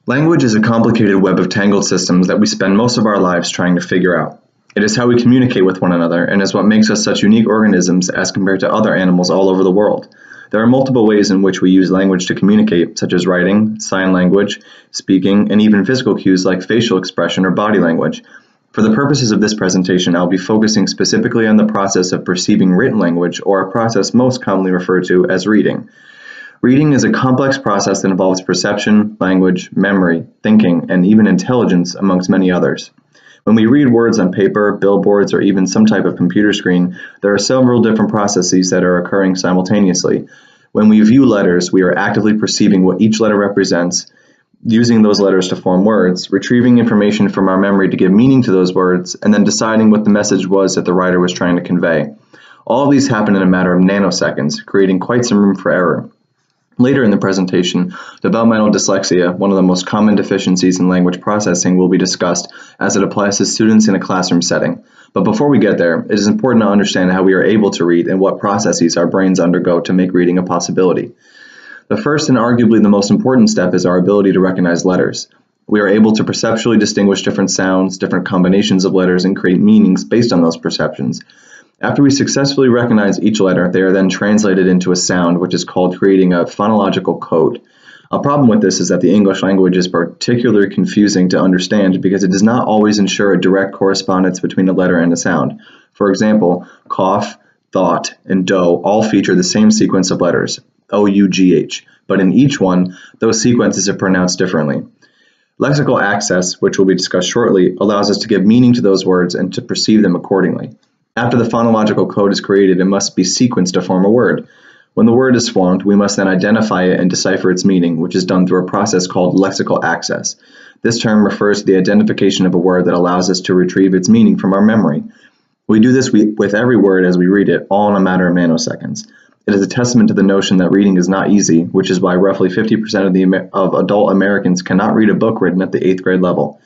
Language is a complicated web of tangled systems that we spend most of our lives trying to figure out. It is how we communicate with one another and is what makes us such unique organisms as compared to other animals all over the world. There are multiple ways in which we use language to communicate, such as writing, sign language, speaking, and even physical cues like facial expression or body language. For the purposes of this presentation, I'll be focusing specifically on the process of perceiving written language, or a process most commonly referred to as reading. Reading is a complex process that involves perception, language, memory, thinking, and even intelligence, amongst many others. When we read words on paper, billboards, or even some type of computer screen, there are several different processes that are occurring simultaneously. When we view letters, we are actively perceiving what each letter represents, using those letters to form words, retrieving information from our memory to give meaning to those words, and then deciding what the message was that the writer was trying to convey. All of these happen in a matter of nanoseconds, creating quite some room for error. Later in the presentation, developmental dyslexia, one of the most common deficiencies in language processing, will be discussed as it applies to students in a classroom setting. But before we get there, it is important to understand how we are able to read and what processes our brains undergo to make reading a possibility. The first and arguably the most important step is our ability to recognize letters. We are able to perceptually distinguish different sounds, different combinations of letters, and create meanings based on those perceptions. After we successfully recognize each letter, they are then translated into a sound, which is called creating a phonological code. A problem with this is that the English language is particularly confusing to understand because it does not always ensure a direct correspondence between a letter and a sound. For example, cough, thought, and dough all feature the same sequence of letters, O-U-G-H, but in each one, those sequences are pronounced differently. Lexical access, which will be discussed shortly, allows us to give meaning to those words and to perceive them accordingly. After the phonological code is created, it must be sequenced to form a word. When the word is formed, we must then identify it and decipher its meaning, which is done through a process called lexical access. This term refers to the identification of a word that allows us to retrieve its meaning from our memory. We do this with every word as we read it, all in a matter of nanoseconds. It is a testament to the notion that reading is not easy, which is why roughly 50% of adult Americans cannot read a book written at the 8th grade level.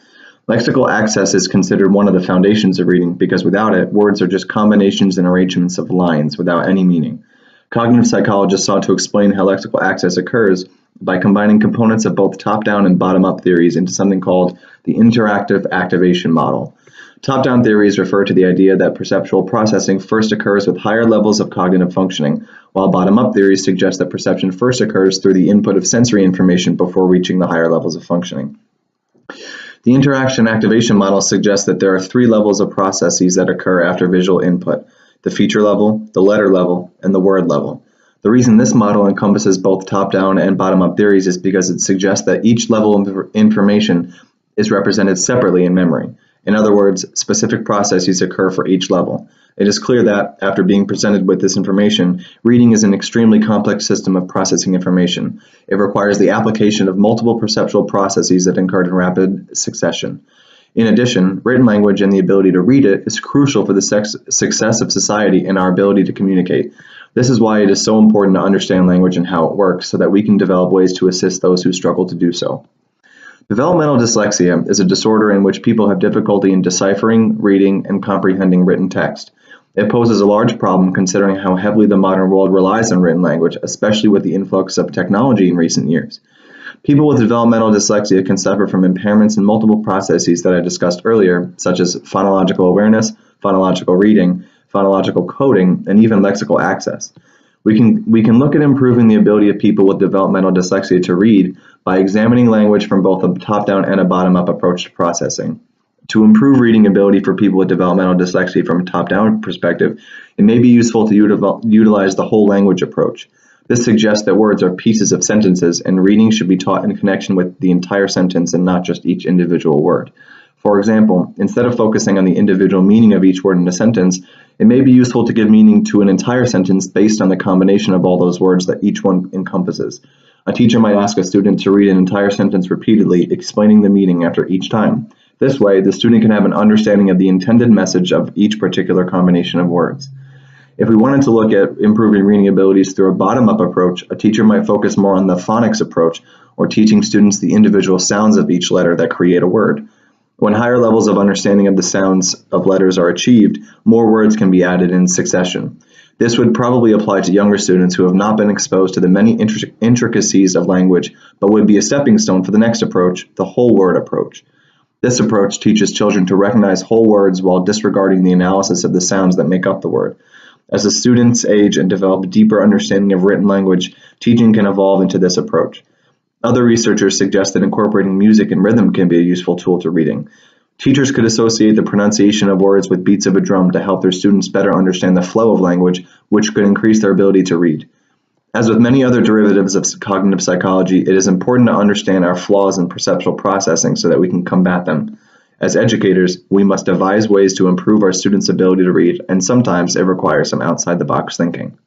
Lexical access is considered one of the foundations of reading because without it, words are just combinations and arrangements of lines without any meaning. Cognitive psychologists sought to explain how lexical access occurs by combining components of both top-down and bottom-up theories into something called the interactive activation model. Top-down theories refer to the idea that perceptual processing first occurs with higher levels of cognitive functioning, while bottom-up theories suggest that perception first occurs through the input of sensory information before reaching the higher levels of functioning. The interaction activation model suggests that there are 3 levels of processes that occur after visual input: the feature level, the letter level, and the word level. The reason this model encompasses both top-down and bottom-up theories is because it suggests that each level of information is represented separately in memory. In other words, specific processes occur for each level. It is clear that, after being presented with this information, reading is an extremely complex system of processing information. It requires the application of multiple perceptual processes that occur in rapid succession. In addition, written language and the ability to read it is crucial for the success of society and our ability to communicate. This is why it is so important to understand language and how it works so that we can develop ways to assist those who struggle to do so. Developmental dyslexia is a disorder in which people have difficulty in deciphering, reading, and comprehending written text. It poses a large problem considering how heavily the modern world relies on written language, especially with the influx of technology in recent years. People with developmental dyslexia can suffer from impairments in multiple processes that I discussed earlier, such as phonological awareness, phonological reading, phonological coding, and even lexical access. We can look at improving the ability of people with developmental dyslexia to read by examining language from both a top-down and a bottom-up approach to processing. To improve reading ability for people with developmental dyslexia from a top-down perspective, it may be useful to utilize the whole language approach. This suggests that words are pieces of sentences, and reading should be taught in connection with the entire sentence and not just each individual word. For example, instead of focusing on the individual meaning of each word in a sentence, it may be useful to give meaning to an entire sentence based on the combination of all those words that each one encompasses. A teacher might ask a student to read an entire sentence repeatedly, explaining the meaning after each time. This way, the student can have an understanding of the intended message of each particular combination of words. If we wanted to look at improving reading abilities through a bottom-up approach, a teacher might focus more on the phonics approach, or teaching students the individual sounds of each letter that create a word. When higher levels of understanding of the sounds of letters are achieved, more words can be added in succession. This would probably apply to younger students who have not been exposed to the many intricacies of language, but would be a stepping stone for the next approach, the whole word approach. This approach teaches children to recognize whole words while disregarding the analysis of the sounds that make up the word. As the students age and develop a deeper understanding of written language, teaching can evolve into this approach. Other researchers suggest that incorporating music and rhythm can be a useful tool to reading. Teachers could associate the pronunciation of words with beats of a drum to help their students better understand the flow of language, which could increase their ability to read. As with many other derivatives of cognitive psychology, it is important to understand our flaws in perceptual processing so that we can combat them. As educators, we must devise ways to improve our students' ability to read, and sometimes it requires some outside-the-box thinking.